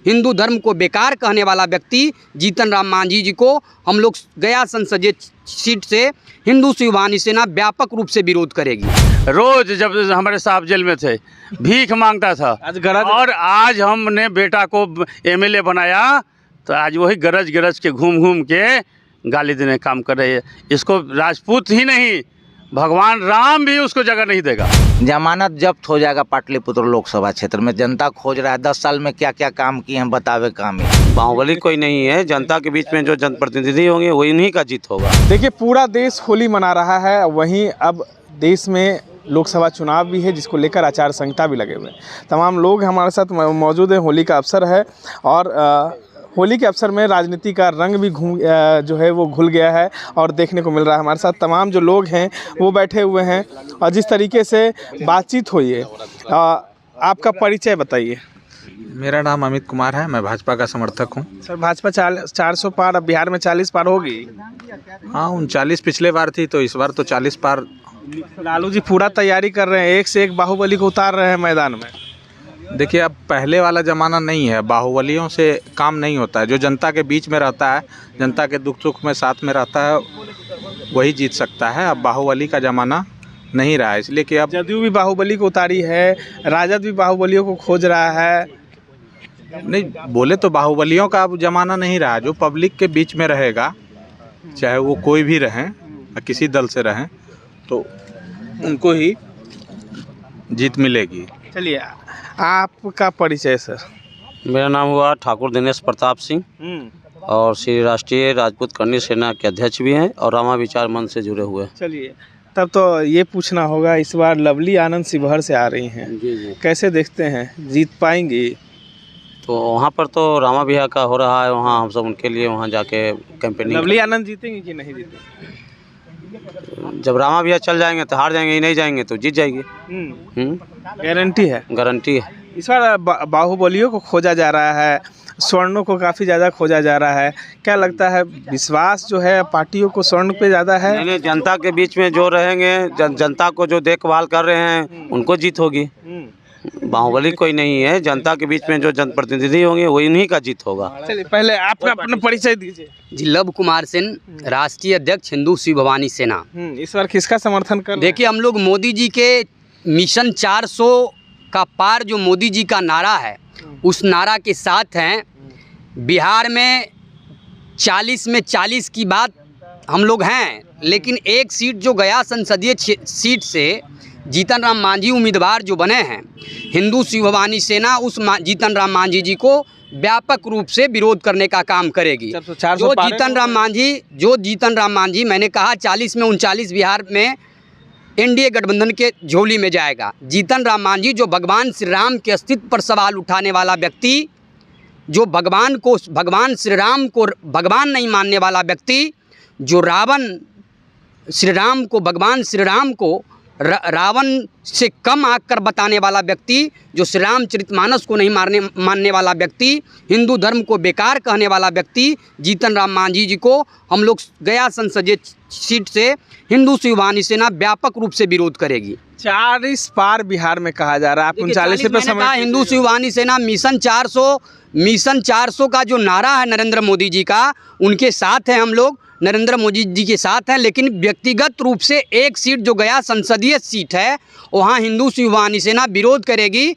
हिंदू धर्म को बेकार कहने वाला व्यक्ति जीतन राम मांझी जी को हम लोग गया संसदीय सीट से हिंदू शिववाणी सेना व्यापक रूप से विरोध करेगी। रोज जब हमारे साहब जेल में थे भीख मांगता था, और आज हमने बेटा को एमएलए बनाया तो आज वही गरज गरज के घूम के गाली देने काम कर रहे हैं। इसको राजपूत ही नहीं, भगवान राम भी उसको जगह नहीं देगा। जमानत जब्त हो जाएगा पाटलिपुत्र लोकसभा क्षेत्र में। जनता खोज रहा है 10 साल में क्या क्या काम किए हैं, बतावे काम ही। बाहुबली कोई नहीं है, जनता के बीच में जो जनप्रतिनिधि होंगे वही उन्हीं का जीत होगा। देखिए, पूरा देश होली मना रहा है, वहीं अब देश में लोकसभा चुनाव भी है जिसको लेकर आचार संहिता भी लगे हुए हैं। तमाम लोग हमारे साथ मौजूद हैं। होली का अवसर है और होली के अवसर में राजनीति का रंग भी जो है वो घुल गया है और देखने को मिल रहा है। हमारे साथ तमाम जो लोग हैं वो बैठे हुए हैं और जिस तरीके से बातचीत हुई है, आपका परिचय बताइए। मेरा नाम अमित कुमार है, मैं भाजपा का समर्थक हूं। सर, भाजपा 400 पार, अब बिहार में 40 पार होगी। हाँ, 39 पिछले बार थी तो इस बार तो 40 पार। लालू जी पूरा तैयारी कर रहे हैं, एक से एक बाहुबली को उतार रहे हैं मैदान में। देखिए, अब पहले वाला ज़माना नहीं है, बाहुबलियों से काम नहीं होता है। जो जनता के बीच में रहता है, जनता के दुख सुख में साथ में रहता है, वही जीत सकता है। अब बाहुबली का ज़माना नहीं रहा है, इसलिए कि अब जदयू भी बाहुबली को उतारी है, राजद भी बाहुबलियों को खोज रहा है। नहीं बोले तो बाहुबलियों का अब ज़माना नहीं रहा। जो पब्लिक के बीच में रहेगा, चाहे वो कोई भी रहें, किसी दल से रहें, तो उनको ही जीत मिलेगी। चलिए, आपका परिचय सर। मेरा नाम हुआ ठाकुर दिनेश प्रताप सिंह और श्री राष्ट्रीय राजपूत कर्णी सेना के अध्यक्ष भी हैं और रामा विचार मंच से जुड़े हुए हैं। चलिए, तब तो ये पूछना होगा, इस बार लवली आनंद शिवहर से आ रही हैं। जी। कैसे देखते हैं, जीत पाएंगी? तो वहाँ पर तो रामा बिहार का हो रहा है, वहाँ हम सब उनके लिए वहाँ जाके कैंपेनिंग। लवली आनंद जीतेंगे कि नहीं जीतेंगे? जब रामा बिहार चल जाएंगे तो हार जाएंगे, ही नहीं जाएंगे तो जीत जाएगी। गारंटी है? गारंटी है। इस बार बाहुबलियों को खोजा जा रहा है, स्वर्णों को काफ़ी ज़्यादा खोजा जा रहा है। क्या लगता है, विश्वास जो है पार्टियों को स्वर्ण पे ज़्यादा है? नहीं, जनता के बीच में जो रहेंगे, जनता को जो देखभाल कर रहे हैं उनको जीत होगी। बाहुबली कोई नहीं है, जनता के बीच में जो जनप्रतिनिधि होंगे वही उन्हीं का जीत होगा। चलिए, पहले आपका अपना परिचय दीजिए। जी, लव कुमार सेन, राष्ट्रीय अध्यक्ष हिंदू शिववाणी सेना। इस बार किसका समर्थन कर? देखिए, हम लोग मोदी जी के मिशन 400 का पार जो मोदी जी का नारा है उस नारा के साथ हैं। बिहार में 40 में 40 की बात हम लोग हैं, लेकिन एक सीट जो गया संसदीय सीट से जीतन राम मांझी उम्मीदवार जो बने हैं, हिंदू शिववाणी सेना उस जीतन राम मांझी जी को व्यापक रूप से विरोध करने का काम करेगी। जो जीतन राम मांझी मैंने कहा 40 में 39 बिहार में एनडीए गठबंधन के झोली में जाएगा। जीतन राम मांझी जो भगवान श्री राम के अस्तित्व पर सवाल उठाने वाला व्यक्ति, जो भगवान श्री राम को भगवान नहीं मानने वाला व्यक्ति, जो भगवान श्री राम को रावण से कम आकर बताने वाला व्यक्ति, जो श्री रामचरितमानस को नहीं मानने वाला व्यक्ति, हिंदू धर्म को बेकार कहने वाला व्यक्ति जीतन राम मांझी जी को हम लोग गया संसदीय सीट से हिंदू शिववाणी सेना व्यापक रूप से विरोध करेगी। 40 पार बिहार में कहा जा रहा है, आप 39 पे समय। हिंदू शिववाणी सेना मिशन 400 का जो नारा है नरेंद्र मोदी जी का, उनके साथ है हम लोग, नरेंद्र मोदी जी के साथ हैं। लेकिन व्यक्तिगत रूप से एक सीट जो गया संसदीय सीट है वहाँ हिंदू शिववाणी सेना विरोध करेगी।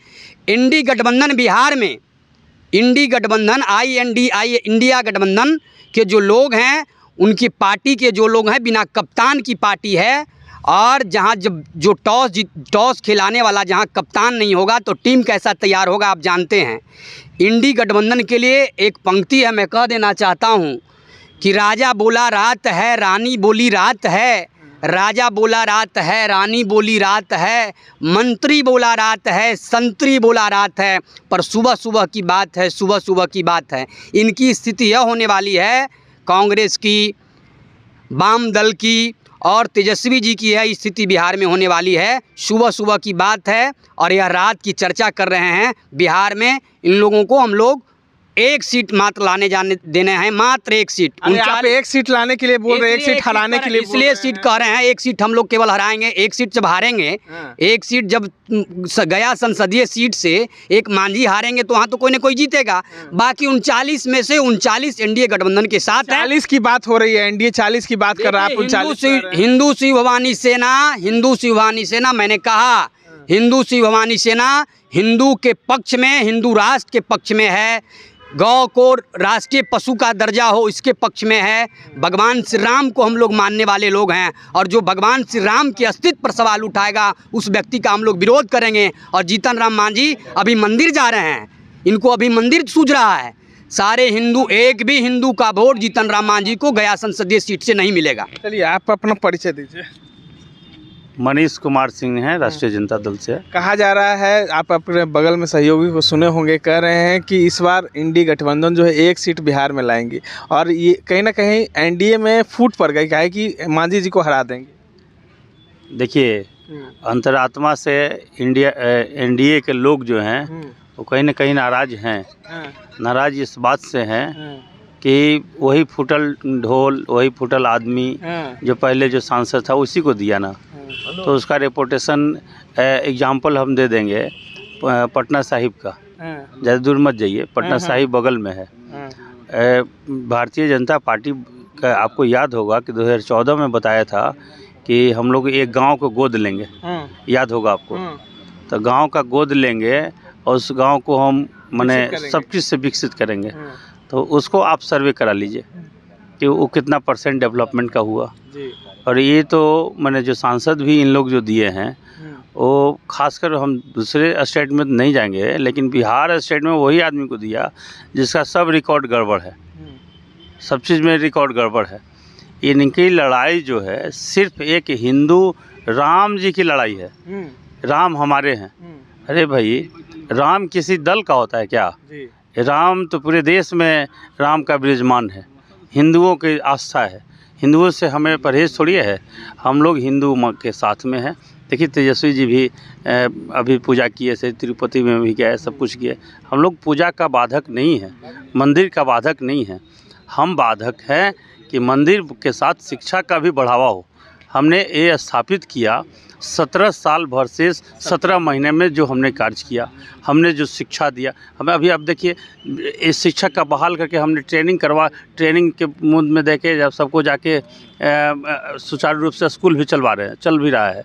इंडी गठबंधन बिहार में, इंडी गठबंधन इंडिया गठबंधन के जो लोग हैं, उनकी पार्टी के जो लोग हैं, बिना कप्तान की पार्टी है। और जहाँ जो टॉस खिलाने वाला जहाँ कप्तान नहीं होगा तो टीम कैसा तैयार होगा आप जानते हैं। इंडी गठबंधन के लिए एक पंक्ति है, मैं कह देना चाहता हूँ कि राजा बोला रात है, रानी बोली रात है। राजा बोला रात है, रानी बोली रात है, मंत्री बोला रात है, संतरी बोला रात है, पर सुबह सुबह की बात है, सुबह सुबह की बात है। इनकी स्थिति यह होने वाली है, कांग्रेस की, वाम दल की और तेजस्वी जी की है स्थिति बिहार में होने वाली है। सुबह सुबह की बात है और यह रात की चर्चा कर रहे हैं। बिहार में इन लोगों को हम लोग एक सीट मात्र लाने जाने देने हैं, मात्र एक सीट। अरे आप एक सीट लाने के लिए बोल रहे हैं, एक सीट हराने के लिए बोल इसलिए रहे सीट हैं। कह रहे हैं, एक सीट हम लोग केवल हराएंगे। एक सीट जब हारेंगे, एक सीट जब गया संसदीय सीट से एक मांझी हारेंगे तो वहाँ तो कोई ना कोई जीतेगा। बाकी 39 में से 39 एनडीए गठबंधन के साथ है। 40 की बात हो रही है, एनडीए 40 की बात कर रहा है, आप 39 कर रहे हैं। हिंदू शिव भवानी सेना, मैंने कहा हिंदू शिव भवानी सेना हिंदू के पक्ष में, हिंदू राष्ट्र के पक्ष में है। गौ को राष्ट्रीय पशु का दर्जा हो इसके पक्ष में है। भगवान श्री राम को हम लोग मानने वाले लोग हैं, और जो भगवान श्री राम के अस्तित्व पर सवाल उठाएगा उस व्यक्ति का हम लोग विरोध करेंगे। और जीतन राम मांझी अभी मंदिर जा रहे हैं, इनको अभी मंदिर सूझ रहा है। सारे हिंदू, एक भी हिंदू का वोट जीतन राम मांझी को गया संसदीय सीट से नहीं मिलेगा। चलिए आप अपना परिचय दीजिए। मनीष कुमार सिंह हैं, राष्ट्रीय जनता दल से। कहा जा रहा है, आप अपने बगल में सहयोगी को सुने होंगे, कह रहे हैं कि इस बार इंडी गठबंधन जो है एक सीट बिहार में लाएंगी, और ये कहीं ना कहीं एनडीए में फूट पड़ गई, क्या है कि मांझी जी को हरा देंगे। देखिए, अंतरात्मा से एनडीए के लोग जो हैं वो कहीं ना कहीं नाराज हैं। नाराज इस बात से हैं कि वही फुटल ढोल, वही फुटल आदमी जो पहले जो सांसद था उसी को दिया ना, तो उसका रेपुटेशन एग्जाम्पल हम दे देंगे पटना साहिब का। ज़्यादा दूर मत जाइए, पटना साहिब बगल में है। भारतीय जनता पार्टी का आपको याद होगा कि 2014 में बताया था कि हम लोग एक गांव को गोद लेंगे, याद होगा आपको। तो गांव का गोद लेंगे और उस गांव को हम माने सब चीज़ से विकसित करेंगे। तो उसको आप सर्वे करा लीजिए कि वो कितना % डेवलपमेंट का हुआ। और ये तो मैंने जो सांसद भी इन लोग जो दिए हैं वो खासकर हम दूसरे स्टेट में नहीं जाएंगे, लेकिन बिहार स्टेट में वही आदमी को दिया जिसका सब रिकॉर्ड गड़बड़ है, सब चीज़ में रिकॉर्ड गड़बड़ है। इनकी लड़ाई जो है सिर्फ एक हिंदू राम जी की लड़ाई है। राम हमारे हैं। अरे भाई, राम किसी दल का होता है क्या? राम तो पूरे देश में राम का विराजमान है, हिंदुओं की आस्था है। हिंदुओं से हमें परहेज थोड़ी है, हम लोग हिंदू के साथ में हैं। देखिए, तेजस्वी जी भी अभी पूजा किए थे, तिरुपति में भी गए, सब कुछ किए। हम लोग पूजा का बाधक नहीं है, मंदिर का बाधक नहीं है। हम बाधक हैं कि मंदिर के साथ शिक्षा का भी बढ़ावा हो। हमने ये स्थापित किया 17 साल भर से 17 महीने में जो हमने कार्य किया, हमने जो शिक्षा दिया। हमें अभी आप देखिए, इस शिक्षक का बहाल करके हमने ट्रेनिंग के मुद में देके जब सबको जाके सुचारू रूप से स्कूल भी चल भी रहा है।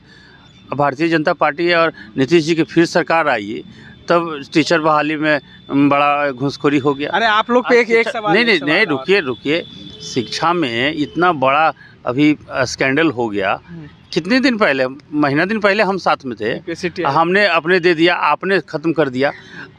अब भारतीय जनता पार्टी और नीतीश जी की फिर सरकार आई, तब टीचर बहाली में बड़ा घूसखोरी हो गया। अरे आप लोग पे एक सवाल, नहीं, रुकिए। शिक्षा में इतना बड़ा अभी स्कैंडल हो गया। कितने दिन पहले, महीना दिन पहले हम साथ में थे, हमने अपने दे दिया, आपने ख़त्म कर दिया।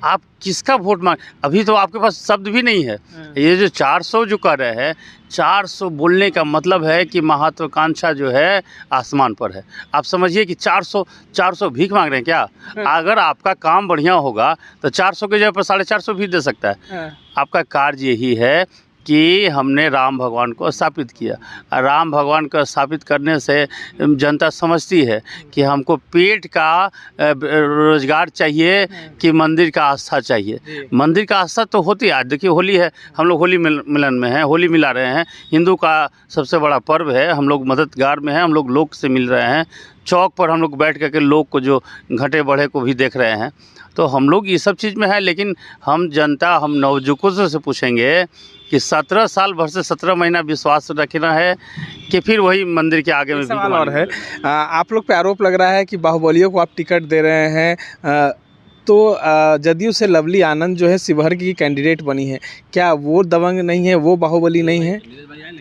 आप किसका वोट मांग? अभी तो आपके पास शब्द भी नहीं है। ये जो 400 जो कर रहे हैं, 400 बोलने का मतलब है कि महत्वाकांक्षा जो है आसमान पर है। आप समझिए कि 400 भीख मांग रहे हैं क्या? अगर आपका काम बढ़िया होगा तो 400 के जगह पर 450 भी दे सकता है। आपका कार्य यही है कि हमने राम भगवान को स्थापित किया। राम भगवान को स्थापित करने से जनता समझती है कि हमको पेट का रोजगार चाहिए कि मंदिर का आस्था चाहिए। मंदिर का आस्था तो होती है। आज देखिए, होली है, हम लोग होली मिलन में हैं, होली मिला रहे हैं। हिंदू का सबसे बड़ा पर्व है, हम लोग मददगार में हैं, हम लोग लोग से मिल रहे हैं। चौक पर हम लोग बैठ करके लोग को जो घटे बढ़े को भी देख रहे हैं। तो हम लोग ये सब चीज़ में है। लेकिन हम जनता, हम नवजुवकों से पूछेंगे कि 17 साल भर से 17 महीना विश्वास रखना है कि फिर वही मंदिर के आगे में। सवाल और है, आप लोग पे आरोप लग रहा है कि बाहुबलियों को आप टिकट दे रहे हैं, तो जदयू से लवली आनंद जो है शिवहर की कैंडिडेट बनी है, क्या वो दबंग नहीं है, वो बाहुबली नहीं है?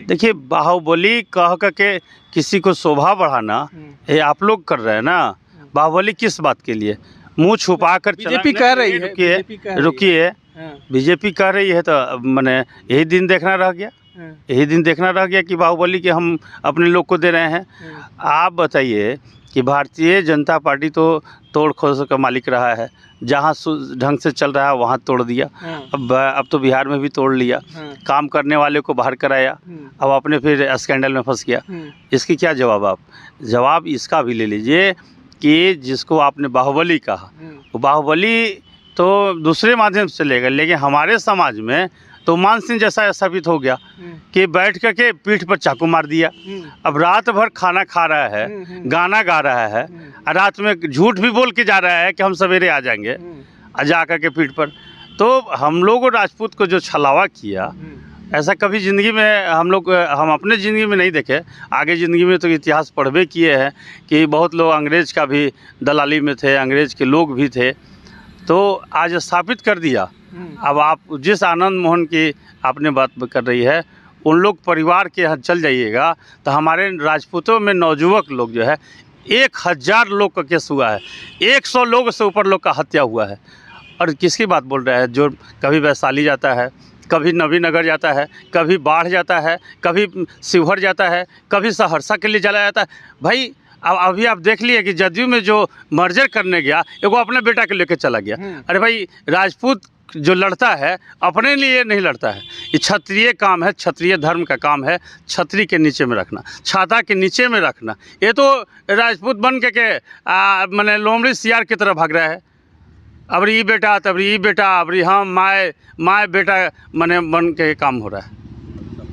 देखिए, बाहुबली कह के किसी को शोभा बढ़ाना ये आप लोग कर रहे हैं ना। बाहुबली किस बात के लिए? मुंह छुपा कर बीजेपी कह रही है, रुकिए, बीजेपी कह रही है, तो मैंने यही दिन देखना रह गया कि बाहुबली के हम अपने लोग को दे रहे हैं। आप बताइए कि भारतीय जनता पार्टी तो तोड़ खोज का मालिक रहा है, जहाँ ढंग से चल रहा है वहाँ तोड़ दिया। अब तो बिहार में भी तोड़ लिया, काम करने वाले को बाहर कराया, अब अपने फिर स्कैंडल में फंस गया। इसकी क्या जवाब? आप जवाब इसका भी ले लीजिए कि जिसको आपने बाहुबली कहा, वो बाहुबली तो दूसरे माध्यम से चलेगा, लेकिन हमारे समाज में तो मान सिंह जैसा साबित हो गया कि बैठ करके पीठ पर चाकू मार दिया। अब रात भर खाना खा रहा है, गाना गा रहा है, रात में झूठ भी बोल के जा रहा है कि हम सवेरे आ जाएंगे, जा करके पीठ पर। तो हम लोग राजपूत को जो छलावा किया, ऐसा कभी ज़िंदगी में हम अपने ज़िंदगी में नहीं देखे। आगे ज़िंदगी में तो इतिहास पढ़वे किए हैं कि बहुत लोग अंग्रेज़ का भी दलाली में थे, अंग्रेज़ के लोग भी थे। तो आज स्थापित कर दिया। अब आप जिस आनंद मोहन की आपने बात कर रही है, उन लोग परिवार के यहाँ चल जाइएगा तो हमारे राजपूतों में नौजुवक लोग जो है 1000 लोग का केस हुआ है, 100 लोग से ऊपर लोग का हत्या हुआ है। और किसकी बात बोल रहा है? जो कभी वैशाली जाता है, कभी नवीनगर जाता है, कभी बाढ़ जाता है, कभी शिवहर जाता है, कभी सहरसा के लिए चला जाता है। भाई अब अभी आप देख लिए कि जदयू में जो मर्जर करने गया, एगो अपने बेटा के लेके चला गया। अरे भाई, राजपूत जो लड़ता है अपने लिए नहीं लड़ता है। ये क्षत्रिय काम है, क्षत्रिय धर्म का काम है, छतरी के नीचे में रखना, छाता के नीचे में रखना। ये तो राजपूत बन के मैंने लोमड़ी सियार की तरह भाग रहा है। अब ये बेटा, तब ये बेटा, अब हाँ माए बेटा मैंने बन के काम हो रहा है।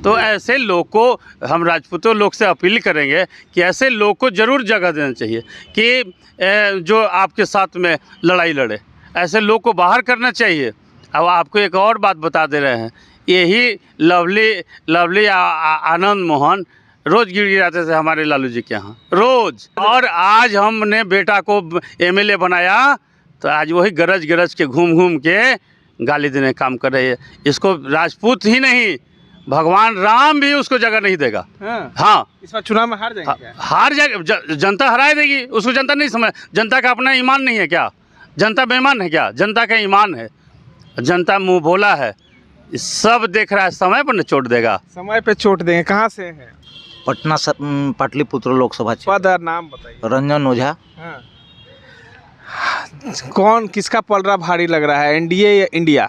तो ऐसे लोग को हम राजपूतों लोग से अपील करेंगे कि ऐसे लोग को ज़रूर जगह देना चाहिए कि जो आपके साथ में लड़ाई लड़े, ऐसे लोग को बाहर करना चाहिए। अब आपको एक और बात बता दे रहे हैं, यही लवली आनंद मोहन रोज़ गिड़गिड़ाते थे हमारे लालू जी के यहाँ, रोज़। और आज हमने बेटा को MLA बनाया तो आज वही गरज के घूम के गाली देने काम कर रहे हैं। इसको राजपूत ही नहीं, भगवान राम भी उसको जगह नहीं देगा। हाँ, इस बार चुनाव में हार जाएंगे क्या? हार जाएगा, जनता हरा देगी उसको। जनता नहीं समझ, जनता का अपना ईमान नहीं है क्या? जनता बेईमान है क्या? जनता का ईमान है, जनता मुंह बोला है, सब देख रहा है। समय पर न चोट देगा, समय पे चोट देंगे। कहाँ से हैं? पटना पाटलिपुत्र लोकसभा क्षेत्र। पद और नाम बताइए। रंजन ओझा। कौन किसका पलड़ा भारी लग रहा है, NDA या इंडिया?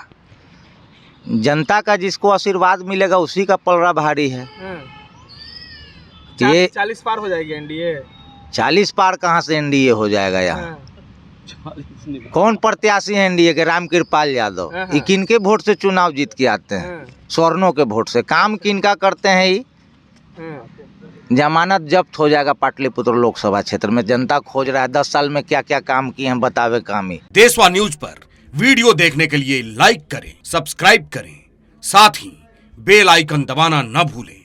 जनता का जिसको आशीर्वाद मिलेगा उसी का पलड़ा भारी है। ये 40 पार हो जाएगी NDA। 40 पार कहाँ से NDA हो जाएगा यहाँ? कौन प्रत्याशी है NDA के? रामकृपाल यादव। ये किनके वोट से चुनाव जीत के आते हैं? स्वर्णों के वोट से। काम किनका करते हैं? ये जमानत जब्त हो जाएगा पाटलिपुत्र लोकसभा क्षेत्र में। जनता खोज रहा है 10 साल में क्या क्या काम किए हैं, बतावे काम ही। देशवा न्यूज पर वीडियो देखने के लिए लाइक करें, सब्सक्राइब करें, साथ ही बेल आइकन दबाना न भूलें।